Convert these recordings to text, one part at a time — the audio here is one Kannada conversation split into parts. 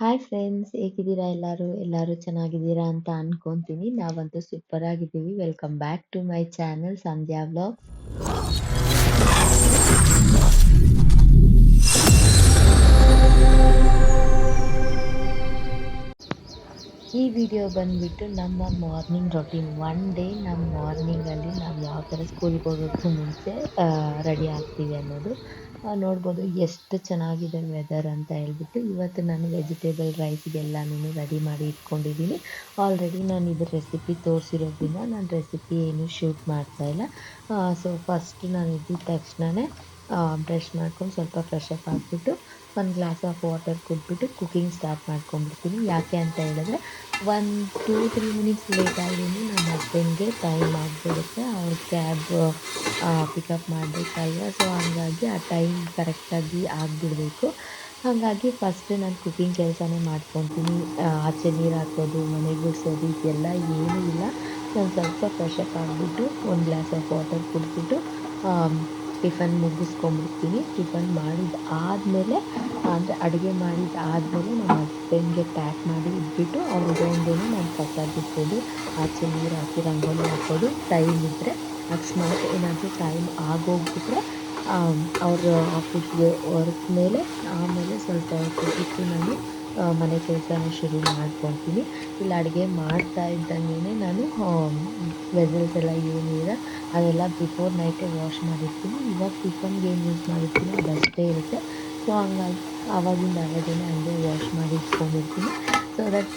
ಹಾಯ್ ಫ್ರೆಂಡ್ಸ್, ಹೇಗಿದ್ದೀರಾ ಎಲ್ಲರೂ? ಎಲ್ಲರೂ ಚೆನ್ನಾಗಿದ್ದೀರಾ ಅಂತ ಅನ್ಕೊಂತೀನಿ. ನಾವಂತೂ ಸೂಪರ್ ಆಗಿದ್ದೀವಿ. Welcome back to my channel Sandhya vlog. ಈ ವಿಡಿಯೋ ಬಂದ್ಬಿಟ್ಟು ನಮ್ಮ ಮಾರ್ನಿಂಗ್ ರೊಟೀನ್. ಒನ್ ಡೇ ನಮ್ಮ ಮಾರ್ನಿಂಗಲ್ಲಿ ನಾವು ಯಾವ ಥರ ಸ್ಕೂಲ್ಗೆ ಹೋಗೋಕ್ಕೂ ಮುಂಚೆ ರೆಡಿ ಆಗ್ತೀವಿ ಅನ್ನೋದು. ನೋಡ್ಬೋದು ಎಷ್ಟು ಚೆನ್ನಾಗಿದೆ ವೆದರ್ ಅಂತ ಹೇಳ್ಬಿಟ್ಟು. ಇವತ್ತು ನಾನು ವೆಜಿಟೇಬಲ್ ರೈಸ್ಗೆಲ್ಲನೂ ರೆಡಿ ಮಾಡಿ ಇಟ್ಕೊಂಡಿದ್ದೀನಿ. ಆಲ್ರೆಡಿ ನಾನು ಇದ್ರ ರೆಸಿಪಿ ತೋರಿಸಿರೋದ್ರಿಂದ ನಾನು ರೆಸಿಪಿ ಏನು ಶೂಟ್ ಮಾಡ್ತಾಯಿಲ್ಲ. ಸೊ ಫಸ್ಟ್ ನಾನು ಎದ್ದಿದ ತಕ್ಷಣವೇ ಬ್ರಷ್ ಮಾಡ್ಕೊಂಡು ಸ್ವಲ್ಪ ಫ್ರೆಶ್ ಅಪ್ ಆಗಿಬಿಟ್ಟು ಒಂದು ಗ್ಲಾಸ್ ಆಫ್ ವಾಟರ್ ಕುಡಿದ್ಬಿಟ್ಟು ಕುಕ್ಕಿಂಗ್ ಸ್ಟಾರ್ಟ್ ಮಾಡ್ಕೊಂಡ್ಬಿಡ್ತೀನಿ. ಯಾಕೆ ಅಂತ ಹೇಳಿದ್ರೆ 1-2-3 ಮಿನಿಟ್ಸ್ ಲೇಟ್ ಆದ್ರೂ ನಮ್ಮ ಹಸ್ಬೆಂಡ್ಗೆ ಟೈಮ್ ಆಗಿಬಿಡುತ್ತೆ. ಅವ್ರ ಕ್ಯಾಬ್ ಪಿಕಪ್ ಮಾಡಬೇಕಲ್ವ. ಸೊ ಹಂಗಾಗಿ ಆ ಟೈಮ್ ಕರೆಕ್ಟಾಗಿ ಆಗಿಬಿಡ್ಬೇಕು. ಹಾಗಾಗಿ ಫಸ್ಟ್ ನಾನು ಕುಕ್ಕಿಂಗ್ ಕೆಲಸನೇ ಮಾಡ್ಕೊತೀನಿ. ಆಚೆ ನೀರು ಹಾಕೋದು, ಮನೆ ಗುಡಿಸೋದು ಇದೆಲ್ಲ ಏನೂ ಇಲ್ಲ. ನಾನು ಸ್ವಲ್ಪ ಫ್ರೆಶ್ ಅಪ್ ಆಗಿಬಿಟ್ಟು ಒಂದು ಗ್ಲಾಸ್ ಆಫ್ ವಾಟರ್ ಕುಡಿದ್ಬಿಟ್ಟು ಟಿಫನ್ ಮುಗಿಸ್ಕೊಂಡ್ಬಿಡ್ತೀನಿ. ಟಿಫನ್ ಮಾಡಿದ ಆದಮೇಲೆ ಅಂದರೆ ಅಡುಗೆ ಮಾಡಿದ ಆದಮೇಲೆ ನಮ್ಮ ಹಸ್ಬೆಂಡ್ಗೆ ಪ್ಯಾಕ್ ಮಾಡಿ ಇಟ್ಬಿಟ್ಟು ಅವ್ರಿಗೆ ಒಂದೇನು ನಾನು ಕಸ ಗುಡಿಸೋದು, ಆಚೆ ನೀರು ಹಾಕಿ ರಂಗೋಲಿ ಹಾಕೋದು. ಟೈಮ್ ಇದ್ದರೆ ಅಕಸ್ಮಾತ್ ಏನಾದರೂ ಟೈಮ್ ಆಗೋಗ್ಬಿಟ್ರೆ ಅವ್ರ ಆಫೀಸ್ಗೆ ಹೊರಟ ಮೇಲೆ ಆಮೇಲೆ ಸ್ವಲ್ಪ ಹೊತ್ತು ಬಿಟ್ಟು ನಾನು ಮನೆ ಕೆಲಸನ ಶುರು ಮಾಡ್ಕೊತೀನಿ. ಇಲ್ಲ ಅಡುಗೆ ಮಾಡ್ತಾ ಇದ್ದಂಗೆ ನಾನು ವೆಸಲ್ಸ್ ಎಲ್ಲ ಏನಿದೆ ಅದೆಲ್ಲ ಬಿಫೋರ್ ನೈಟೇ ವಾಶ್ ಮಾಡಿರ್ತೀನಿ. ಇವಾಗ ಟಿಫನ್ಗೆ ಏನು ಯೂಸ್ ಮಾಡಿರ್ತೀನಿ ಅದಷ್ಟೇ ಇರುತ್ತೆ. ಸೊ ಹಂಗಾಗಿ ಆವಾಗಿಂದ ಅವಾಗೇ ಹಂಗೆ ವಾಶ್ ಮಾಡಿ ಇಟ್ಕೊಂಡಿರ್ತೀನಿ. ಸೊ ದಟ್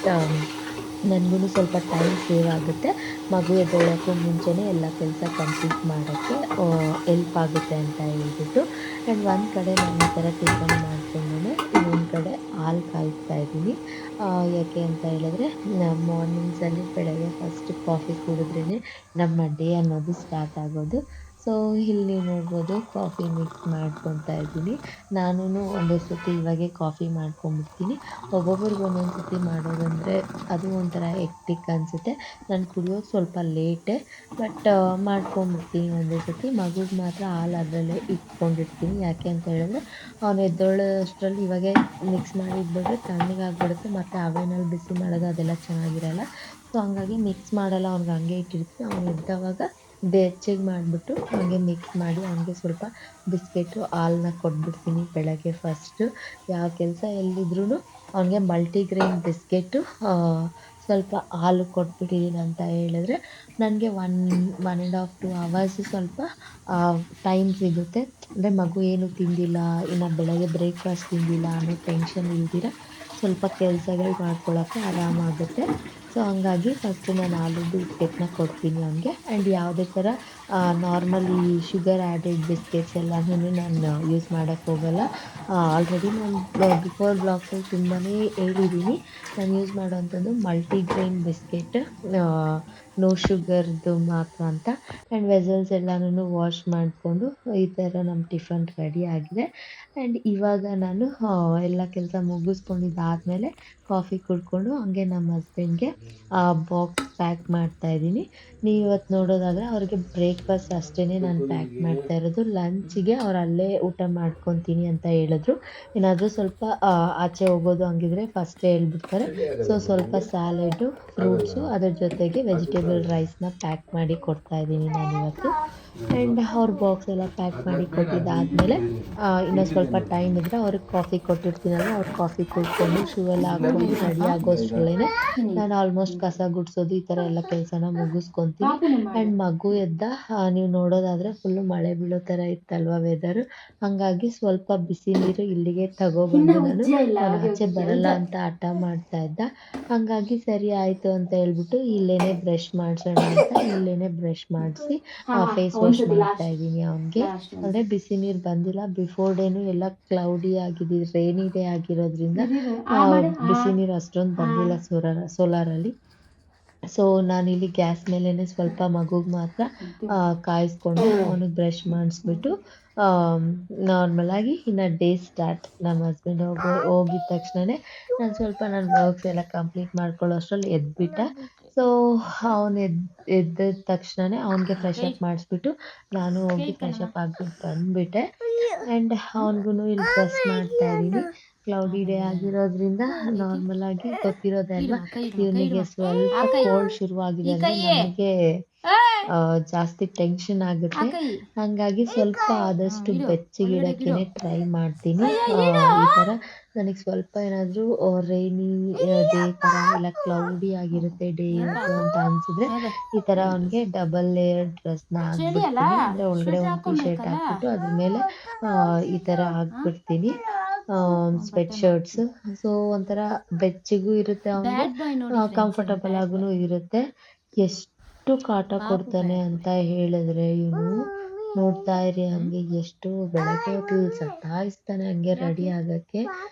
ನನಗೂ ಸ್ವಲ್ಪ ಟೈಮ್ ಸೇವ್ ಆಗುತ್ತೆ. ಮಗು ಎದ್ದೇಳೋಕ್ಕೂ ಮುಂಚೆನೇ ಎಲ್ಲ ಕೆಲಸ ಕಂಪ್ಲೀಟ್ ಮಾಡೋಕ್ಕೆ ಎಲ್ಪ್ ಆಗುತ್ತೆ ಅಂತ ಹೇಳ್ಬಿಟ್ಟು. ಆ್ಯಂಡ್ ಒಂದು ಕಡೆ ನಾನು ಈ ಥರ ಟಿಫನ್ ಮಾಡಿಕೊಂಡೇ ಇನ್ನೊಂದು ಕಡೆ ಹಾಲು ಕಾಯಿಸ್ತಾ ಇದ್ದೀನಿ. ಯಾಕೆ ಅಂತ ಹೇಳಿದ್ರೆ ಮಾರ್ನಿಂಗ್ಸಲ್ಲಿ ಬೆಳಗ್ಗೆ ಫಸ್ಟ್ ಕಾಫಿ ಕುಡಿದ್ರೇ ನಮ್ಮ ಡೇ ಅನ್ನೋದು ಸ್ಟಾರ್ಟ್ ಆಗೋದು. ಸೊ ಇಲ್ಲಿ ನೋಡ್ಬೋದು ಕಾಫಿ ಮಿಕ್ಸ್ ಮಾಡ್ಕೊತಾ ಇದ್ದೀನಿ. ನಾನೂ ಒಂದೇ ಸತಿ ಇವಾಗೆ ಕಾಫಿ ಮಾಡ್ಕೊಂಬಿಡ್ತೀನಿ. ಒಬ್ಬೊಬ್ರಿಗೆ ಒಂದೊಂದು ಸತಿ ಮಾಡೋದಂದರೆ ಅದು ಒಂಥರ ಹೆಕ್ಟಿಕ್ ಅನಿಸುತ್ತೆ. ನಾನು ಕುಡಿಯೋದು ಸ್ವಲ್ಪ ಲೇಟೇ, ಬಟ್ ಮಾಡ್ಕೊಂಬಿಡ್ತೀನಿ ಒಂದೇ ಸತಿ. ಮಗುಗೆ ಮಾತ್ರ ಹಾಲು ಅದರಲ್ಲೇ ಇಟ್ಕೊಂಡಿರ್ತೀನಿ. ಯಾಕೆ ಅಂತ ಹೇಳಿದ್ರೆ ಅವನು ಎದ್ದೇಳೋಷ್ಟರಲ್ಲಿ ಇವಾಗೆ ಮಿಕ್ಸ್ ಮಾಡಿ ಇಟ್ಬಿಟ್ರೆ ತಣ್ಣಗಾಗ್ಬಿಡುತ್ತೆ. ಮತ್ತು ಅವೆನಲ್ಲಿ ಬಿಸಿ ಮಾಡೋದು ಅದೆಲ್ಲ ಚೆನ್ನಾಗಿರಲ್ಲ. ಸೊ ಹಂಗಾಗಿ ಮಿಕ್ಸ್ ಮಾಡಲ್ಲ, ಅವ್ನಿಗೆ ಹಂಗೆ ಇಟ್ಟಿರ್ತೀನಿ. ಅವ್ನು ಎದ್ದವಾಗ ಬೆಚ್ಚಗೆ ಮಾಡಿಬಿಟ್ಟು ಹಂಗೆ ಮಿಕ್ಸ್ ಮಾಡಿ ಅವನಿಗೆ ಸ್ವಲ್ಪ ಬಿಸ್ಕೆಟು ಹಾಲನ್ನ ಕೊಟ್ಬಿಡ್ತೀನಿ ಬೆಳಗ್ಗೆ ಫಸ್ಟು. ಯಾವ ಕೆಲಸ ಎಲ್ಲಿದ್ರೂ ಅವನಿಗೆ ಮಲ್ಟಿಗ್ರೇನ್ ಬಿಸ್ಕೆಟು ಸ್ವಲ್ಪ ಹಾಲು ಕೊಟ್ಬಿಟ್ಟಿದ್ದೀನಿ ಅಂತ ಹೇಳಿದ್ರೆ ನನಗೆ 1-1.5-2 ಅವರ್ಸು ಸ್ವಲ್ಪ ಟೈಮ್ ಸಿಗುತ್ತೆ. ಅಂದರೆ ಮಗು ಏನು ತಿಂದಿಲ್ಲ, ಇನ್ನು ಬೆಳಗ್ಗೆ ಬ್ರೇಕ್ಫಾಸ್ಟ್ ತಿಂದಿಲ್ಲ ಅನ್ನೋ ಟೆನ್ಷನ್ ಇಲ್ದಿರ ಸ್ವಲ್ಪ ಕೆಲಸಗಳು ಮಾಡ್ಕೊಳ್ಳೋಕ್ಕೆ ಆರಾಮಾಗುತ್ತೆ. ಸೊ ಹಂಗಾಗಿ ಫಸ್ಟು ನಾನು ಹಾಲು ಬಿಸ್ಕೆಟ್ನ ಕೊಡ್ತೀನಿ ಅವನಿಗೆ. ಆ್ಯಂಡ್ ಯಾವುದೇ ಥರ ನಾರ್ಮಲಿ ಶುಗರ್ ಆ್ಯಡೆಡ್ ಬಿಸ್ಕೆಟ್ಸ್ ಎಲ್ಲನೂ ನಾನು ಯೂಸ್ ಮಾಡೋಕ್ಕೆ ಹೋಗಲ್ಲ. ಆಲ್ರೆಡಿ ನಾನು ಬಿಫೋರ್ ಬ್ಲಾಗ್ಸಲ್ಲಿ ತುಂಬಾ ಹೇಳಿದ್ದೀನಿ. ನಾನು ಯೂಸ್ ಮಾಡೋವಂಥದ್ದು ಮಲ್ಟಿಗ್ರೇನ್ ಬಿಸ್ಕೆಟ್, ನೋ ಶುಗರ್ದು ಮಾತ್ರ ಅಂತ. ಆ್ಯಂಡ್ ವೆಸಲ್ಸ್ ಎಲ್ಲನೂ ವಾಶ್ ಮಾಡಿಕೊಂಡು ಈ ಥರ ನಮ್ಮ ಟಿಫನ್ ರೆಡಿ ಆಗಿದೆ. ಆ್ಯಂಡ್ ಇವಾಗ ನಾನು ಎಲ್ಲ ಕೆಲಸ ಮುಗಿಸ್ಕೊಂಡಿದ್ದಾದಮೇಲೆ ಕಾಫಿ ಕುಡ್ಕೊಂಡು ಹಂಗೆ ನಮ್ಮ ಹಸ್ಬೆಂಡ್ಗೆ ಬಾಕ್ಸ್ ಪ್ಯಾಕ್ ಮಾಡ್ತಾಯಿದ್ದೀನಿ. ನೀವು ಇವತ್ತು ನೋಡೋದಾದರೆ ಅವ್ರಿಗೆ ಬ್ರೇಕ್ಫಾಸ್ಟ್ ಅಷ್ಟೇ ನಾನು ಪ್ಯಾಕ್ ಮಾಡ್ತಾ ಇರೋದು. ಲಂಚಿಗೆ ಅವ್ರು ಅಲ್ಲೇ ಊಟ ಮಾಡ್ಕೊತೀನಿ ಅಂತ ಹೇಳಿದ್ರು. ಏನಾದರೂ ಸ್ವಲ್ಪ ಆಚೆ ಹೋಗೋದು ಹಂಗಿದ್ರೆ ಫಸ್ಟೇ ಹೇಳ್ಬಿಡ್ತಾರೆ. ಸೊ ಸ್ವಲ್ಪ ಸ್ಯಾಲೆಡ್ಡು, ಫ್ರೂಟ್ಸು, ಅದ್ರ ಜೊತೆಗೆ ವೆಜಿಟೇಬಲ್ ರೈಸ್ನ ಪ್ಯಾಕ್ ಮಾಡಿ ಕೊಡ್ತಾಯಿದ್ದೀನಿ ನಾನಿವತ್ತು. ಆ್ಯಂಡ್ ಅವ್ರ ಬಾಕ್ಸ್ ಎಲ್ಲ ಪ್ಯಾಕ್ ಮಾಡಿ ಕೊಟ್ಟಿದ್ದಾದಮೇಲೆ ಇನ್ನೂ ಸ್ವಲ್ಪ ಟೈಮ್ ಇದ್ದರೆ ಅವ್ರಿಗೆ ಕಾಫಿ ಕೊಟ್ಟಿರ್ತೀನಲ್ಲ, ಅವ್ರು ಕಾಫಿ ಕುಡ್ಕೊಂಡು ಶೂ ಎಲ್ಲ ಹಾಕ್ಕೊಂಡು ರೆಡಿ ಆಗೋಷ್ಟರಲ್ಲೇ ನಾನು ಆಲ್ಮೋಸ್ಟ್ ಕಸ ಗುಡಿಸೋದು ಈ ಥರ ಎಲ್ಲ ಕೆಲಸನ ಮುಗಿಸ್ಕೊತೀನಿ. ಆ್ಯಂಡ್ ಮಗು ಎದ್ದ ನೀವು ನೋಡೋದಾದರೆ ಫುಲ್ಲು ಮಳೆ ಬೀಳೋ ಥರ ಇತ್ತಲ್ವ ವೆದರು. ಹಾಗಾಗಿ ಸ್ವಲ್ಪ ಬಿಸಿ ನೀರು ಇಲ್ಲಿಗೆ ತಗೊಬಂದು ನಾನು ಆಚೆ ಬರಲ್ಲ ಅಂತ ಹಠ ಮಾಡ್ತಾ ಇದ್ದ. ಹಾಗಾಗಿ ಸರಿ ಆಯಿತು ಅಂತ ಹೇಳ್ಬಿಟ್ಟು ಇಲ್ಲೇ ಬ್ರಷ್ ಮಾಡಿಸೋಣ ಅಂತ ಇಲ್ಲೇ ಬ್ರಷ್ ಮಾಡಿಸಿ ಫೇಸ್ ವಾಶ್ ಮಾಡ್ತಾ ಇದ್ದೀನಿ ಅವನಿಗೆ. ಅಂದರೆ ಬಿಸಿ ನೀರು ಬಂದಿಲ್ಲ. ಬಿಫೋರ್ ಡೇನು ಎಲ್ಲ ಕ್ಲೌಡಿ ಆಗಿದೆ, ರೇನಿ ಡೇ ಆಗಿರೋದ್ರಿಂದ ಬಿಸಿ ನೀರು ಅಷ್ಟೊಂದು ಬಂದಿಲ್ಲ ಸೋಲಾರಲ್ಲಿ. ಸೊ ನಾನಿಲ್ಲಿ ಗ್ಯಾಸ್ ಮೇಲೇ ಸ್ವಲ್ಪ ಮಗುಗೆ ಮಾತ್ರ ಕಾಯಿಸ್ಕೊಂಡು ಅವನಿಗೆ ಬ್ರಷ್ ಮಾಡಿಸ್ಬಿಟ್ಟು ನಾರ್ಮಲಾಗಿ ಇನ್ನು ಡೇ ಸ್ಟಾರ್ಟ್. ನಮ್ಮ ಹಸ್ಬೆಂಡ್ ಹೋಗಿದ ತಕ್ಷಣವೇ ನಾನು ಸ್ವಲ್ಪ ನನ್ನ ವರ್ಕ್ಸ್ ಎಲ್ಲ ಕಂಪ್ಲೀಟ್ ಮಾಡ್ಕೊಳ್ಳೋ ಅಷ್ಟರಲ್ಲಿ ಎದ್ಬಿಟ್ಟ. ಸೊ ಅವನು ಎದ್ದ ತಕ್ಷಣವೇ ಅವನಿಗೆ ಫ್ರೆಶ್ ಅಪ್ ಮಾಡಿಸ್ಬಿಟ್ಟು ನಾನು ಹೋಗಿ ಫ್ರೆಶ್ ಅಪ್ ಆಗಿಬಿಟ್ಟು ಬಂದುಬಿಟ್ಟೆ. ಆ್ಯಂಡ್ ಅವನಿಗೂ ಇಲ್ಲಿ ಡ್ರೆಸ್ ಮಾಡ್ತಾಯಿದ್ದೀನಿ. ಕ್ಲೌಡಿ ಡೇ ಆಗಿರೋದ್ರಿಂದ ನಾರ್ಮಲ್ ಆಗಿ ಗೊತ್ತಿರೋದೇ ಅಲ್ವಾ, ಇಡು ಇವನಿಗೆ ಸ್ವಲ್ಪ ಕೋಲ್ಡ್ ಶುರುವಾಗಿದೆ ಅಂದ್ರೆ ನಮಗೆ ಜಾಸ್ತಿ ಟೆನ್ಷನ್ ಆಗುತ್ತೆ. ಹಂಗಾಗಿ ಸ್ವಲ್ಪ ಆದಷ್ಟು ಬೆಚ್ಚಗಿಡಕ್ಕೇನೆ ಟ್ರೈ ಮಾಡ್ತೀನಿ. ಈ ಥರ ನನಗೆ ಸ್ವಲ್ಪ ಏನಾದರೂ ರೈನಿ ಡೇ ಥರ ಇಲ್ಲ ಕ್ಲೌಡಿ ಆಗಿರುತ್ತೆ ಡೇ ಇವತ್ತು ಅಂತ ಅನ್ಸಿದ್ರೆ ಈ ಥರ ಅವನಿಗೆ ಡಬಲ್ ಲೇಯರ್ ಡ್ರೆಸ್ನ ಹಾಕ್ಬಿಡ್ತೀನಿ. ಅಂದರೆ ಒಳಗಡೆ ಒಂದು ಟಿ ಶರ್ಟ್ ಹಾಕ್ಬಿಟ್ಟು ಅದ್ರ ಮೇಲೆ ಈ ಥರ ಹಾಕ್ಬಿಡ್ತೀನಿ ಸ್ವೆಟ್ ಶರ್ಟ್ಸ್. ಸೊ ಒಂಥರ ಬೆಚ್ಚಗೂ ಇರುತ್ತೆ, ಅವನಿಗೆ ಕಂಫರ್ಟಬಲ್ ಆಗೂ ಇರುತ್ತೆ. ಎಷ್ಟು ಕಾಟ ಕೊಡ್ತಾನೆ ಅಂತ ಹೇಳಿದ್ರೆ ಇವನು ನೋಡ್ತಾ ಇರಿ, ಹಂಗೆ ಎಷ್ಟು ಬೆಳಗ್ಗೆ ಹೊತ್ತು ಸತಾಯಿಸ್ತಾನೆ ಹಂಗೆ ರೆಡಿ ಆಗಕ್ಕೆ.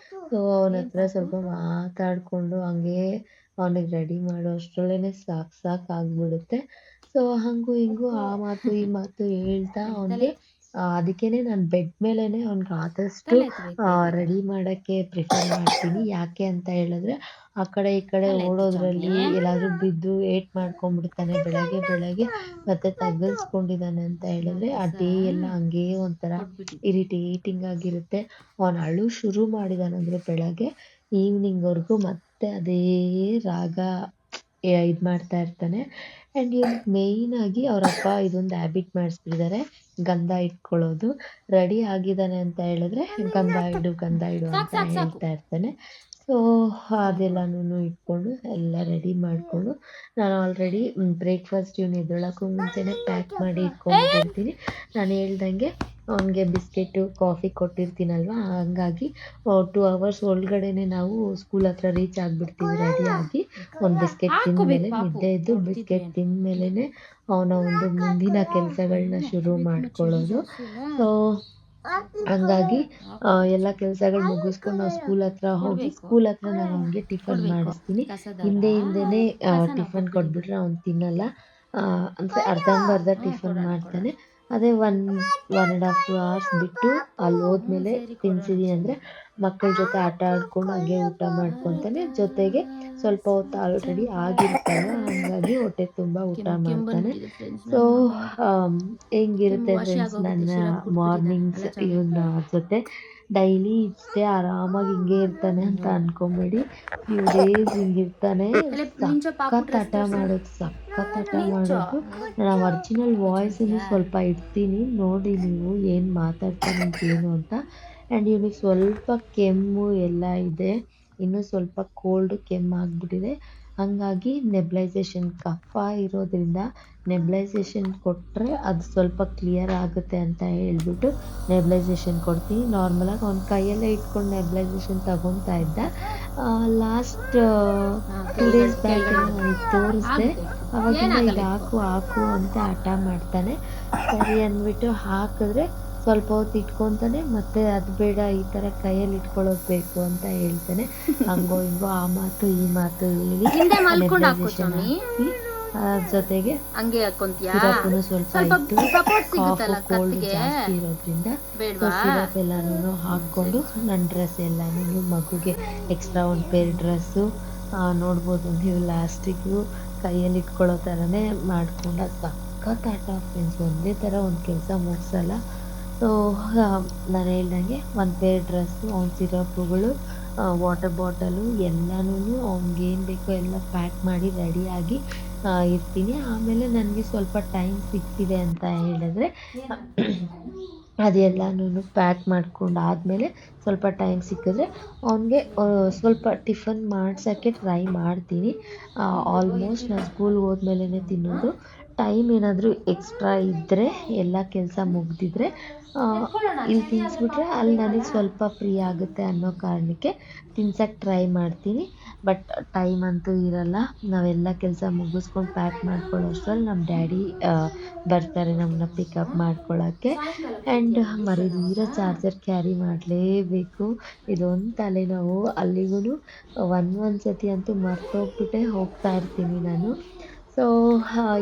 ಸೊ ಅವನ ಹತ್ರ ಸ್ವಲ್ಪ ಮಾತಾಡ್ಕೊಂಡು ಹಂಗೆ ಅವನಿಗೆ ರೆಡಿ ಮಾಡೋ ಅಷ್ಟರೊಳಗೆ ಸಾಕಾಗ್ಬಿಡುತ್ತೆ. ಸೊ ಹಂಗೂ ಹಿಂಗೂ ಆ ಮಾತು ಈ ಮಾತು ಹೇಳ್ತಾ ಅವನಿಗೆ ಅದಕ್ಕೇನೆ ನಾನು ಬೆಡ್ ಮೇಲೇನೆ ಅವ್ನಿಗೆ ಆದಷ್ಟು ರೆಡಿ ಮಾಡೋಕ್ಕೆ ಪ್ರಿಫರ್ ಮಾಡ್ತೀನಿ. ಯಾಕೆ ಅಂತ ಹೇಳಿದ್ರೆ ಆ ಕಡೆ ಈ ಕಡೆ ಓಡೋದ್ರಲ್ಲಿ ಎಲ್ಲಾದರೂ ಬಿದ್ದು ಏಟ್ ಮಾಡ್ಕೊಂಡ್ಬಿಡ್ತಾನೆ ಬೆಳಗ್ಗೆ ಮತ್ತೆ ತಗ್ಗಿಸ್ಕೊಂಡಿದ್ದಾನೆ ಅಂತ ಹೇಳಿದ್ರೆ ಆ ಡೇ ಎಲ್ಲ ಹಂಗೇ ಒಂಥರ ಇರಿಟೇಟಿಂಗ್ ಆಗಿರುತ್ತೆ. ಅವನು ಅಳು ಶುರು ಮಾಡಿದಾನಂದ್ರೆ ಬೆಳಗ್ಗೆ ಈವ್ನಿಂಗ್ವರೆಗೂ ಮತ್ತೆ ಅದೇ ರಾಗ ಇದು ಮಾಡ್ತಾ ಇರ್ತಾನೆ. ಆ್ಯಂಡ್ ಇವ್ನಿಗೆ ಮೇಯ್ನಾಗಿ ಅವರಪ್ಪ ಇದೊಂದು ಹ್ಯಾಬಿಟ್ ಮಾಡಿಸ್ಬಿಟ್ಟಿದ್ದಾರೆ, ಗಂಧ ಇಟ್ಕೊಳ್ಳೋದು. ರೆಡಿ ಆಗಿದ್ದಾನೆ ಅಂತ ಹೇಳಿದ್ರೆ ಗಂಧ ಇಡು ಅಂತ ಹೇಳ್ತಾ ಇರ್ತಾನೆ. ಸೊ ಅದೆಲ್ಲನೂ ಇಟ್ಕೊಂಡು ಎಲ್ಲ ರೆಡಿ ಮಾಡಿಕೊಂಡು ನಾನು ಆಲ್ರೆಡಿ ಬ್ರೇಕ್ಫಾಸ್ಟ್ ಇವನು ಎದ್ದೇಳೋಕ್ಕೂ ಮುಂಚೆನೇ ಪ್ಯಾಕ್ ಮಾಡಿ ಇಟ್ಕೊಂಡ್ಬಿಟ್ಟಿರ್ತೀನಿ. ನಾನು ಹೇಳ್ದಂಗೆ ಅವನಿಗೆ ಬಿಸ್ಕೆಟು ಕಾಫಿ ಕೊಟ್ಟಿರ್ತೀನಲ್ವ, ಹಂಗಾಗಿ 2 hours ಒಳಗಡೆನೆ ನಾವು ಸ್ಕೂಲ್ ಹತ್ರ ರೀಚ್ ಆಗಿಬಿಡ್ತೀವಿ ರೆಡಿಯಾಗಿ. ಒಂದು ಬಿಸ್ಕೆಟ್ ತಿಂದಮೇಲೆ ನಿದ್ದೆ ಇದ್ದು ಬಿಸ್ಕೆಟ್ ತಿಂದಮೇಲೆ ಅವನ ಒಂದು ಮುಂದಿನ ಕೆಲಸಗಳನ್ನ ಶುರು ಮಾಡ್ಕೊಳ್ಳೋದು. ಸೊ ಹಂಗಾಗಿ ಎಲ್ಲ ಕೆಲಸಗಳು ಮುಗಿಸ್ಕೊಂಡು ನಾವು ಸ್ಕೂಲ್ ಹತ್ರ ಹೋಗಿ ಸ್ಕೂಲ್ ಹತ್ರ ನಾನು ಅವನಿಗೆ ಟಿಫನ್ ಮಾಡಿಸ್ತೀನಿ. ಹಿಂದೆನೇ ಟಿಫನ್ ಕೊಟ್ಬಿಟ್ರೆ ಅವ್ನು ತಿನ್ನಲ್ಲ, ಅಂದರೆ ಅರ್ಧಂಬರ್ಧ ಟಿಫನ್ ಮಾಡ್ತಾನೆ. ಅದೇ 1.5 to 2 hours ಬಿಟ್ಟು ಅಲ್ಲಿ ಹೋದ್ಮೇಲೆ ತಿನ್ಸಿದೀನಿ ಅಂದರೆ ಮಕ್ಕಳ ಜೊತೆ ಆಟ ಆಡ್ಕೊಂಡು ಹಂಗೆ ಊಟ ಮಾಡ್ಕೊತಾನೆ. ಜೊತೆಗೆ ಸ್ವಲ್ಪ ಹೊತ್ತು ಆಲ್ರೆಡಿ ಆಗಿರ್ತಲ್ಲ, ಹಂಗಾಗಿ ಹೊಟ್ಟೆ ತುಂಬ ಊಟ ಮಾಡ್ತಾನೆ. ಸೊ ಹೆಂಗಿರುತ್ತೆ ಫ್ರೆಂಡ್ಸ್ ನನ್ನ ಮಾರ್ನಿಂಗ್ಸ್ ಇವನ ಜೊತೆ. ಡೈಲಿ ಇಷ್ಟೇ ಆರಾಮಾಗಿ ಹಿಂಗೆ ಇರ್ತಾನೆ ಅಂತ ಅನ್ಕೊಂಬೇಡಿ. Few days ಹಿಂಗಿರ್ತಾನೆ. ಸಖತ್ ಹಠ ಮಾಡೋದು. ನಾನು ಒರಿಜಿನಲ್ ವಾಯ್ಸನ್ನು ಸ್ವಲ್ಪ ಇಡ್ತೀನಿ ನೋಡಿ ನೀವು ಏನು ಮಾತಾಡ್ತಾನೆ ಏನು ಅಂತ. ಆ್ಯಂಡ್ ಇವನಿಗೆ ಸ್ವಲ್ಪ ಕೆಮ್ಮು ಎಲ್ಲ ಇದೆ, ಇನ್ನೂ ಸ್ವಲ್ಪ ಕೋಲ್ಡು ಕೆಮ್ಮು ಆಗಿಬಿಟ್ಟಿದೆ. ಹಂಗಾಗಿ ನೆಬ್ಲೈಸೇಷನ್ ಕಫ ಇರೋದ್ರಿಂದ ನೆಬ್ಲೈಸೇಷನ್ ಕೊಟ್ಟರೆ ಅದು ಸ್ವಲ್ಪ ಕ್ಲಿಯರ್ ಆಗುತ್ತೆ ಅಂತ ಹೇಳ್ಬಿಟ್ಟು ನೆಬ್ಲೈಸೇಷನ್ ಕೊಡ್ತೀನಿ. ನಾರ್ಮಲಾಗಿ ಅವ್ನ ಕೈಯಲ್ಲೇ ಇಟ್ಕೊಂಡು ನೆಬ್ಲೈಸೇಷನ್ ತಗೊತಾ ಇದ್ದ. ಲಾಸ್ಟ್ 2 days ಬ್ಯಾಕ್ ನನಗೆ ತೋರಿಸ್ದೆ, ಅವಾಗಿಂದ ಇದು ಹಾಕು ಅಂತ ಹಠ ಮಾಡ್ತಾನೆ. ಸರಿ ಅಂದ್ಬಿಟ್ಟು ಹಾಕಿದ್ರೆ ಸ್ವಲ್ಪ ಹೊತ್ತು ಇಟ್ಕೊತಾನೆ, ಮತ್ತೆ ಅದು ಬೇಡ ಈ ಥರ ಕೈಯಲ್ಲಿ ಇಟ್ಕೊಳ್ಳೋದು ಬೇಕು ಅಂತ ಹೇಳ್ತಾನೆ. ಹಂಗೋ ಹಿಂಗೋ ಆ ಮಾತು ಈ ಮಾತು ಹೇಳಿ ನೆಬ್ಲೈಸೇಷನ್ ಹಾಕಿ ಜೊತೆಗೆ ಸಿರಪ್ಪನ್ನು ಸ್ವಲ್ಪ ಇಟ್ಟು ಕಾಫು ಕೋಲ್ಡ್ ಜಾಸ್ತಿ ಇರೋದ್ರಿಂದ ಸಿರಪ್ ಎಲ್ಲನೂ ಹಾಕ್ಕೊಂಡು ನನ್ನ ಡ್ರೆಸ್ ಎಲ್ಲನೂ ಮಗುಗೆ ಎಕ್ಸ್ಟ್ರಾ ಒಂದು ಪೇರ್ ಡ್ರೆಸ್ಸು ನೋಡ್ಬೋದು ನೀವು, ಲಾಸ್ಟಿಗೂ ಕೈಯಲ್ಲಿ ಇಟ್ಕೊಳ್ಳೋ ಥರನೇ ಮಾಡ್ಕೊಂಡು ಸಖತ್ ಆಟ ಫ್ರೆಂಡ್ಸ್. ಒಂದೇ ಥರ ಒಂದು ಕೆಲಸ ಮುಗಿಸಲ್ಲ. ಸೊ ನಾನು ಹೇಳ್ದಂಗೆ ಒಂದು ಪೇರ್ ಡ್ರೆಸ್ಸು, ಅವ್ನ ಸಿರಪ್ಪುಗಳು, ವಾಟರ್ ಬಾಟಲು ಎಲ್ಲನೂ ಅವ್ನಿಗೇನು ಬೇಕೋ ಎಲ್ಲ ಪ್ಯಾಕ್ ಮಾಡಿ ರೆಡಿಯಾಗಿ ಇರ್ತೀನಿ. ಆಮೇಲೆ ನನಗೆ ಸ್ವಲ್ಪ ಟೈಮ್ ಸಿಕ್ತಿದೆ ಅಂತ ಹೇಳಿದ್ರೆ ಅದೆಲ್ಲನೂ ಪ್ಯಾಕ್ ಮಾಡ್ಕೊಂಡು ಆದಮೇಲೆ ಸ್ವಲ್ಪ ಟೈಮ್ ಸಿಕ್ಕಿದ್ರೆ ಅವನಿಗೆ ಸ್ವಲ್ಪ ಟಿಫನ್ ಮಾಡ್ಸೋಕ್ಕೆ ಟ್ರೈ ಮಾಡ್ತೀನಿ. ಆಲ್ಮೋಸ್ಟ್ ನಾನು ಸ್ಕೂಲ್ಗೆ ಹೋದ್ಮೇಲೆ ತಿನ್ನೋದು. ಟೈಮ್ ಏನಾದರೂ ಎಕ್ಸ್ಟ್ರಾ ಇದ್ದರೆ ಎಲ್ಲ ಕೆಲಸ ಮುಗಿದಿದ್ರೆ ಇಲ್ಲಿ ತಿನ್ನಿಸ್ಬಿಟ್ರೆ ಅಲ್ಲಿ ನನಗೆ ಸ್ವಲ್ಪ ಫ್ರೀ ಆಗುತ್ತೆ ಅನ್ನೋ ಕಾರಣಕ್ಕೆ ತಿನ್ಸೋಕ್ಕೆ ಟ್ರೈ ಮಾಡ್ತೀನಿ. ಬಟ್ ಟೈಮ್ ಅಂತೂ ಇರಲ್ಲ. ನಾವೆಲ್ಲ ಕೆಲಸ ಮುಗಿಸ್ಕೊಂಡು ಪ್ಯಾಕ್ ಮಾಡ್ಕೊಳ್ಳೋ ಅಷ್ಟರಲ್ಲಿ ನಮ್ಮ ಡ್ಯಾಡಿ ಬರ್ತಾರೆ ನಮ್ಮನ್ನ ಪಿಕಪ್ ಮಾಡ್ಕೊಳ್ಳೋಕ್ಕೆ. ಆ್ಯಂಡ್ ಮರೀದಿರ ಚಾರ್ಜರ್ ಕ್ಯಾರಿ ಮಾಡಲೇಬೇಕು, ಇದೊಂದು ತಲೆನೋವು. ಅಲ್ಲಿಗೂ ಒಂದು ಸತಿ ಅಂತೂ ಮರ್ತೋಗ್ಬಿಟ್ಟೆ ಹೋಗ್ತಾ ಇರ್ತೀನಿ ನಾನು. ಸೊ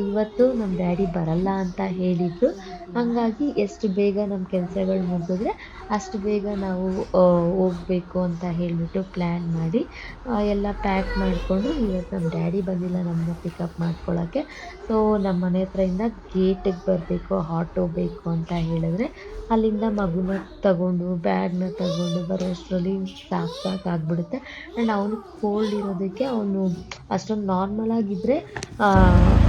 ಇವತ್ತು ನಮ್ಮ ಡ್ಯಾಡಿ ಬರಲ್ಲ ಅಂತ ಹೇಳಿದರು. ಹಾಗಾಗಿ ಎಷ್ಟು ಬೇಗ ನಮ್ಮ ಕೆಲಸಗಳು ಮುಗಿದ್ರೆ ಅಷ್ಟು ಬೇಗ ನಾವು ಹೋಗ್ಬೇಕು ಅಂತ ಹೇಳಿಬಿಟ್ಟು ಪ್ಲ್ಯಾನ್ ಮಾಡಿ ಎಲ್ಲ ಪ್ಯಾಕ್ ಮಾಡಿಕೊಂಡು ಇವತ್ತು ನಮ್ಮ ಡ್ಯಾಡಿ ಬಂದಿಲ್ಲ ನಮ್ಮನ್ನ ಪಿಕಪ್ ಮಾಡ್ಕೊಳ್ಳೋಕ್ಕೆ. ಸೊ ನಮ್ಮ ಮನೆ ಹತ್ರದಿಂದ ಗೇಟಿಗೆ ಬರಬೇಕು, ಆಟೋ ಬೇಕು ಅಂತ ಹೇಳಿದ್ರೆ ಅಲ್ಲಿಂದ ಮಗುನ ತಗೊಂಡು ಬ್ಯಾಗ್ನ ತಗೊಂಡು ಬರೋಷ್ಟರಲ್ಲಿ ಸಾಕಾಗ್ಬಿಡುತ್ತೆ. ಆ್ಯಂಡ್ ಅವನು ಕೋಲ್ಡ್ ಇರೋದಕ್ಕೆ ಅವನು ಅಷ್ಟೊಂದು ನಾರ್ಮಲ್ ಆಗಿದ್ದರೆ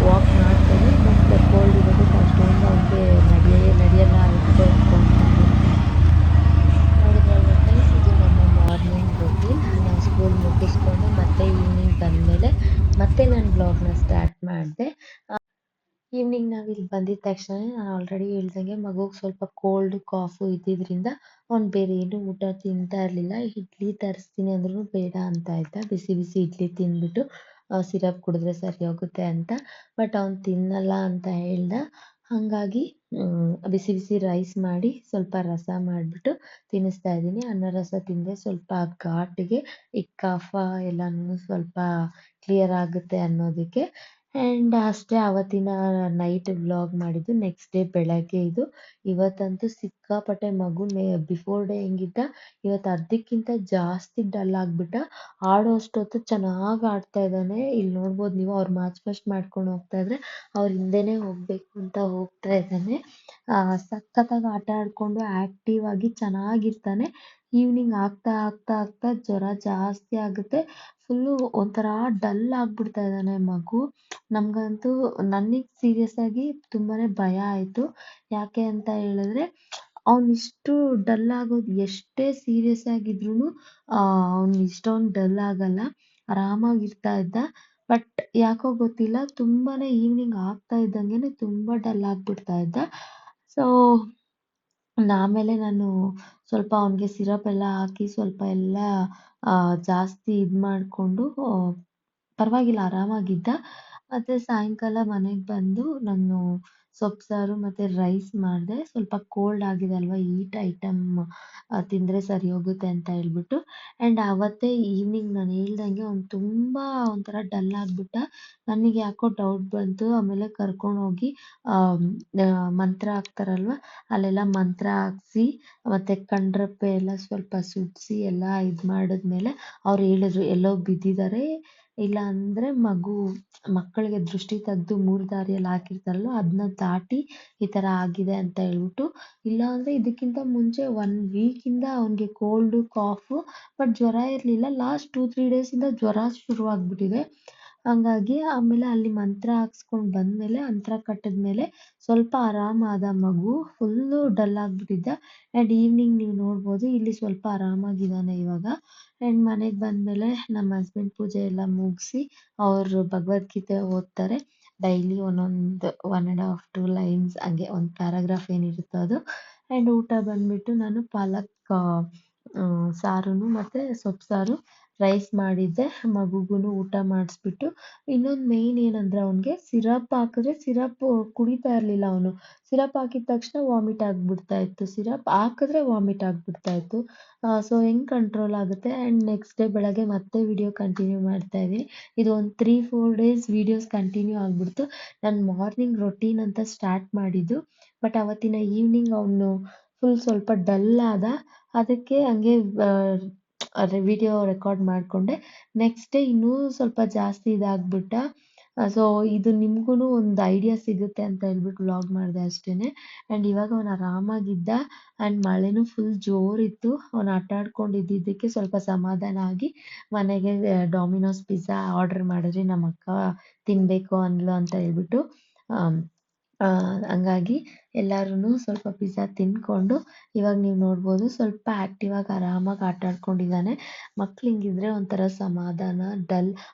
ವಾಕ್ ಮಾಡ್ತಾನೆ. ಬಟ್ ಕೋಲ್ಡ್ ಇರೋದಕ್ಕೆ ಅಷ್ಟೊಂದು ಅವನಿಗೆ ನಡೆಯಲ್ಲ ನೋಡಿದ್ರಲ್ವ ಫ್ರೆಂಡ್ಸ್, ಇದು ನಮ್ಮ ಮಾರ್ನಿಂಗ್ ರೂಟೀನ್. ನಾವು ಸ್ಕೂಲ್ ಮುಗಿಸ್ಕೊಂಡು ಮತ್ತೆ ಈವ್ನಿಂಗ್ ಬಂದಮೇಲೆ ಮತ್ತೆ ನಾನು ಬ್ಲಾಗ್ನ ಸ್ಟಾರ್ಟ್ ಮಾಡಿದೆ. ಈವ್ನಿಂಗ್ ನಾವಿಲ್ಲಿ ಬಂದಿದ್ದ ತಕ್ಷಣ ನಾನು ಆಲ್ರೆಡಿ ಹೇಳ್ದಂಗೆ ಮಗುಗೆ ಸ್ವಲ್ಪ ಕೋಲ್ಡ್ ಕಾಫು ಇದ್ದಿದ್ದರಿಂದ ಅವ್ನು ಬೇರೆ ಏನು ಊಟ ತಿಂತಾ ಇರಲಿಲ್ಲ. ಇಡ್ಲಿ ತರಿಸ್ತೀನಿ ಅಂದ್ರೂ ಬೇಡ ಅಂತ ಇದ್ದ. ಬಿಸಿ ಬಿಸಿ ಇಡ್ಲಿ ತಿಂದ್ಬಿಟ್ಟು ಸಿರಪ್ ಕುಡಿದ್ರೆ ಸರಿ ಹೋಗುತ್ತೆ ಅಂತ. ಬಟ್ ಅವ್ನು ತಿನ್ನಲ್ಲ ಅಂತ ಹೇಳ್ದ. ಹಾಗಾಗಿ ಬಿಸಿ ಬಿಸಿ ರೈಸ್ ಮಾಡಿ ಸ್ವಲ್ಪ ರಸ ಮಾಡಿಬಿಟ್ಟು ತಿನ್ನಿಸ್ತಾ ಇದ್ದೀನಿ. ಅನ್ನ ರಸ ತಿಂದರೆ ಸ್ವಲ್ಪ ಘಾಟಿಗೆ ಈ ಕಫ ಎಲ್ಲನೂ ಸ್ವಲ್ಪ ಕ್ಲಿಯರ್ ಆಗುತ್ತೆ ಅನ್ನೋದಕ್ಕೆ. ಆ್ಯಂಡ್ ಅಷ್ಟೇ ಅವತ್ತಿನ ನೈಟ್ ವ್ಲಾಗ್ ಮಾಡಿದ್ದು. ನೆಕ್ಸ್ಟ್ ಡೇ ಬೆಳಗ್ಗೆ ಇದು. ಇವತ್ತಂತೂ ಸಿಕ್ಕಾಪಟ್ಟೆ ಮಗು ಬಿಫೋರ್ ಡೇ ಹೆಂಗಿದ್ದ ಇವತ್ತು ಅರ್ಧಕ್ಕಿಂತ ಜಾಸ್ತಿ ಡಲ್ ಆಗಿಬಿಟ್ಟ. ಆಡೋ ಅಷ್ಟೊತ್ತು ಚೆನ್ನಾಗಿ ಆಡ್ತಾ ಇದ್ದಾನೆ. ಇಲ್ಲಿ ನೋಡ್ಬೋದು ನೀವು, ಅವ್ರು ಮಾರ್ಚ್ ಫಸ್ಟ್ ಮಾಡ್ಕೊಂಡು ಹೋಗ್ತಾ ಇದ್ರೆ ಅವ್ರ ಹಿಂದೆನೇ ಹೋಗ್ಬೇಕು ಅಂತ ಹೋಗ್ತಾ ಇದ್ದಾನೆ. ಸಖತ್ತಾಗಿ ಆಟ ಆಡಿಕೊಂಡು ಆ್ಯಕ್ಟಿವ್ ಆಗಿ ಚೆನ್ನಾಗಿರ್ತಾನೆ. ಈವ್ನಿಂಗ್ ಆಗ್ತಾ ಆಗ್ತಾ ಆಗ್ತಾ ಜ್ವರ ಜಾಸ್ತಿ ಆಗುತ್ತೆ. ಫುಲ್ಲು ಒಂಥರ ಡಲ್ ಆಗಿಬಿಡ್ತಾ ಇದ್ದಾನೆ ಮಗು. ನಮಗಂತೂ ನನಗೆ ಸೀರಿಯಸ್ ಆಗಿ ತುಂಬಾ ಭಯ ಆಯಿತು. ಯಾಕೆ ಅಂತ ಹೇಳಿದ್ರೆ ಅವನಿಷ್ಟು ಡಲ್ ಆಗೋದು, ಎಷ್ಟೇ ಸೀರಿಯಸ್ ಆಗಿದ್ರೂ ಅವ್ನು ಇಷ್ಟೊಂದು ಡಲ್ ಆಗಲ್ಲ, ಆರಾಮಾಗಿರ್ತಾ ಇದ್ದ. ಬಟ್ ಯಾಕೋ ಗೊತ್ತಿಲ್ಲ, ತುಂಬಾ ಈವ್ನಿಂಗ್ ಆಗ್ತಾ ಇದ್ದಂಗೆ ತುಂಬ ಡಲ್ ಆಗಿಬಿಡ್ತಾ ಇದ್ದ. ಸೊ ಆಮೇಲೆ ನಾನು ಸ್ವಲ್ಪ ಅವನಿಗೆ ಸಿರಪ್ ಎಲ್ಲ ಹಾಕಿ ಸ್ವಲ್ಪ ಎಲ್ಲ ಜಾಸ್ತಿ ಇದು ಮಾಡಿಕೊಂಡು ಪರವಾಗಿಲ್ಲ ಆರಾಮಾಗಿದ್ದ. ಮತ್ತು ಸಾಯಂಕಾಲ ಮನೆಗೆ ಬಂದು ನಾನು ಸೊಪ್ಪು ಸಾರು ಮತ್ತು ರೈಸ್ ಮಾಡಿದೆ. ಸ್ವಲ್ಪ ಕೋಲ್ಡ್ ಆಗಿದೆ ಅಲ್ವಾ, ಹೀಟ್ ಐಟಮ್ ತಿಂದರೆ ಸರಿ ಹೋಗುತ್ತೆ ಅಂತ ಹೇಳ್ಬಿಟ್ಟು. ಆ್ಯಂಡ್ ಆವತ್ತೇ ಈವ್ನಿಂಗ್ ನಾನು ಹೇಳ್ದಂಗೆ ಅವ್ನು ತುಂಬ ಒಂಥರ ಡಲ್ ಆಗಿಬಿಟ್ಟ. ನನಗೆ ಯಾಕೋ ಡೌಟ್ ಬಂತು. ಆಮೇಲೆ ಕರ್ಕೊಂಡೋಗಿ ಮಂತ್ರ ಹಾಕ್ತಾರಲ್ವ, ಅಲ್ಲೆಲ್ಲ ಮಂತ್ರ ಹಾಕ್ಸಿ ಮತ್ತು ಕಣ್ರೆಪ್ಪೆ ಎಲ್ಲ ಸ್ವಲ್ಪ ಸುಡಿಸಿ ಎಲ್ಲ ಇದು ಮಾಡಿದ್ಮೇಲೆ ಅವ್ರು ಹೇಳಿದ್ರು ಎಲ್ಲೋ ಬಿದ್ದಿದ್ದಾರೆ, ಇಲ್ಲ ಅಂದರೆ ಮಕ್ಕಳಿಗೆ ದೃಷ್ಟಿ ತೆಗೆದು ಮೂರು ದಾರಿಯಲ್ಲಿ ಹಾಕಿರ್ತಾರಲ್ವ ಅದನ್ನ ದಾಟಿ ಈ ಥರ ಆಗಿದೆ ಅಂತ ಹೇಳ್ಬಿಟ್ಟು. ಇಲ್ಲಾಂದರೆ ಇದಕ್ಕಿಂತ ಮುಂಚೆ 1 ವೀಕಿಂದ ಅವನಿಗೆ ಕೋಲ್ಡು ಕಾಫು, ಬಟ್ ಜ್ವರ ಇರಲಿಲ್ಲ. ಲಾಸ್ಟ್ 2-3 ಡೇಸಿಂದ ಜ್ವರ ಶುರುವಾಗ್ಬಿಟ್ಟಿದೆ. ಹಂಗಾಗಿ ಆಮೇಲೆ ಅಲ್ಲಿ ಮಂತ್ರ ಹಾಕ್ಸ್ಕೊಂಡು ಬಂದಮೇಲೆ ಮಂತ್ರ ಕಟ್ಟಿದ್ಮೇಲೆ ಸ್ವಲ್ಪ ಆರಾಮಾದ ಮಗು. ಫುಲ್ಲು ಡಲ್ ಆಗಿಬಿಟ್ಟಿದ್ದ. ಆ್ಯಂಡ್ ಈವ್ನಿಂಗ್ ನೀವು ನೋಡ್ಬೋದು ಇಲ್ಲಿ ಸ್ವಲ್ಪ ಆರಾಮಾಗಿದ್ದಾನೆ ಇವಾಗ. ಆ್ಯಂಡ್ ಮನೆಗೆ ಬಂದಮೇಲೆ ನಮ್ಮ ಹಸ್ಬೆಂಡ್ ಪೂಜೆ ಎಲ್ಲ ಮುಗಿಸಿ ಅವರು ಭಗವದ್ಗೀತೆ ಓದ್ತಾರೆ. ಡೈಲಿ ಒಂದೊಂದು 1.5-2 ಲೈನ್ಸ್ ಹಂಗೆ ಒಂದು ಪ್ಯಾರಾಗ್ರಾಫ್ ಏನಿರುತ್ತೋ ಅದು. ಆ್ಯಂಡ್ ಊಟ ಬಂದುಬಿಟ್ಟು ನಾನು ಪಾಲಕ್ ಸಾರು ಮತ್ತು ಸೊಪ್ಪು ಸಾರು ರೈಸ್ ಮಾಡಿದ್ದೆ. ಮಗುಗೂ ಊಟ ಮಾಡಿಸ್ಬಿಟ್ಟು ಇನ್ನೊಂದು ಮೇಯ್ನ್ ಏನಂದರೆ ಅವನಿಗೆ ಸಿರಪ್ ಹಾಕಿದ್ರೆ ಸಿರಪ್ ಕುಡಿತಾ ಇರಲಿಲ್ಲ ಅವನು. ಸಿರಪ್ ಹಾಕಿದ ತಕ್ಷಣ ವಾಮಿಟ್ ಆಗಿಬಿಡ್ತಾ ಇತ್ತು, ಸಿರಪ್ ಹಾಕಿದ್ರೆ ವಾಮಿಟ್ ಆಗಿಬಿಡ್ತಾ ಇತ್ತು. ಸೊ ಹೆಂಗೆ ಕಂಟ್ರೋಲ್ ಆಗುತ್ತೆ. ಆ್ಯಂಡ್ ನೆಕ್ಸ್ಟ್ ಡೇ ಬೆಳಗ್ಗೆ ಮತ್ತೆ ವಿಡಿಯೋ ಕಂಟಿನ್ಯೂ ಮಾಡ್ತಾಯಿದ್ದೀನಿ. ಇದು ಒಂದು 3-4 ಡೇಸ್ ವೀಡಿಯೋಸ್ ಕಂಟಿನ್ಯೂ ಆಗಿಬಿಡ್ತು. ನಾನು ಮಾರ್ನಿಂಗ್ ರೊಟೀನ್ ಅಂತ ಸ್ಟಾರ್ಟ್ ಮಾಡಿದ್ದು. ಬಟ್ ಅವತ್ತಿನ ಈವ್ನಿಂಗ್ ಅವನು ಫುಲ್ ಸ್ವಲ್ಪ ಡಲ್ ಆದ. ಅದಕ್ಕೆ ಹಂಗೆ ವಿಡಿಯೋ ರೆಕಾರ್ಡ್ ಮಾಡಿಕೊಂಡೆ. ನೆಕ್ಸ್ಟ್ ಡೇ ಇನ್ನೂ ಸ್ವಲ್ಪ ಜಾಸ್ತಿ ಇದಾಗ್ಬಿಟ್ಟ. ಸೊ ಇದು ನಿಮಗೂ ಒಂದು ಐಡಿಯಾ ಸಿಗುತ್ತೆ ಅಂತ ಹೇಳ್ಬಿಟ್ಟು ವ್ಲಾಗ್ ಮಾಡಿದೆ ಅಷ್ಟೇ. ಆ್ಯಂಡ್ ಇವಾಗ ಅವನು ಆರಾಮಾಗಿದ್ದ. ಆ್ಯಂಡ್ ಮಳೆನೂ ಫುಲ್ ಜೋರಿತ್ತು. ಅವನು ಆಟ ಆಡ್ಕೊಂಡಿದ್ದಕ್ಕೆ ಸ್ವಲ್ಪ ಸಮಾಧಾನ ಆಗಿ ಮನೆಗೆ ಡಾಮಿನೋಸ್ ಪಿಜ್ಜಾ ಆರ್ಡ್ರ್ ಮಾಡಿದ್ರಿ, ನಮ್ಮ ಅಕ್ಕ ತಿನ್ನಬೇಕು ಅಂದ್ಲು ಅಂತ ಹೇಳ್ಬಿಟ್ಟು. ಹಂಗಾಗಿ ಎಲ್ಲರೂ ಸ್ವಲ್ಪ ಪಿಜ್ಜಾ ತಿಂದ್ಕೊಂಡು ಇವಾಗ ನೀವು ನೋಡ್ಬೋದು ಸ್ವಲ್ಪ ಆ್ಯಕ್ಟಿವ್ ಆಗಿ ಆರಾಮಾಗಿ ಆಟ ಆಡ್ಕೊಂಡಿದ್ದಾನೆ. ಮಕ್ಳು ಹಿಂಗಿದ್ರೆ ಒಂಥರ ಸಮಾಧಾನ.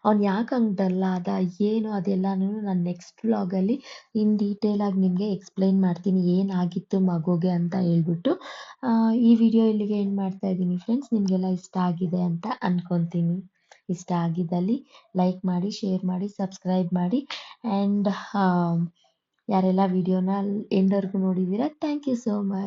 ಅವ್ನು ಯಾಕೆ ಹಂಗೆ ಡಲ್ ಆದ ಏನು ಅದೆಲ್ಲನೂ ನಾನು ನೆಕ್ಸ್ಟ್ ವ್ಲಾಗಲ್ಲಿ ಇನ್ ಡೀಟೇಲಾಗಿ ನಿಮಗೆ ಎಕ್ಸ್ಪ್ಲೈನ್ ಮಾಡ್ತೀನಿ ಏನಾಗಿತ್ತು ಮಗುಗೆ ಅಂತ ಹೇಳ್ಬಿಟ್ಟು. ಈ ವಿಡಿಯೋ ಇಲ್ಲಿಗೆ ಎಂಡ್ ಮಾಡ್ತಾ ಇದ್ದೀನಿ ಫ್ರೆಂಡ್ಸ್. ನಿಮಗೆಲ್ಲ ಇಷ್ಟ ಆಗಿದೆ ಅಂತ ಅಂದ್ಕೊತೀನಿ. ಇಷ್ಟ ಆಗಿದ್ದಲ್ಲಿ ಲೈಕ್ ಮಾಡಿ, ಶೇರ್ ಮಾಡಿ, ಸಬ್ಸ್ಕ್ರೈಬ್ ಮಾಡಿ. ಆ್ಯಂಡ್ ಯಾರೆಲ್ಲ ವಿಡಿಯೋನ ಎಂಡ್ವರೆಗೂ ನೋಡಿದ್ದೀರಾ, ಥ್ಯಾಂಕ್ ಯು ಸೋ ಮಚ್.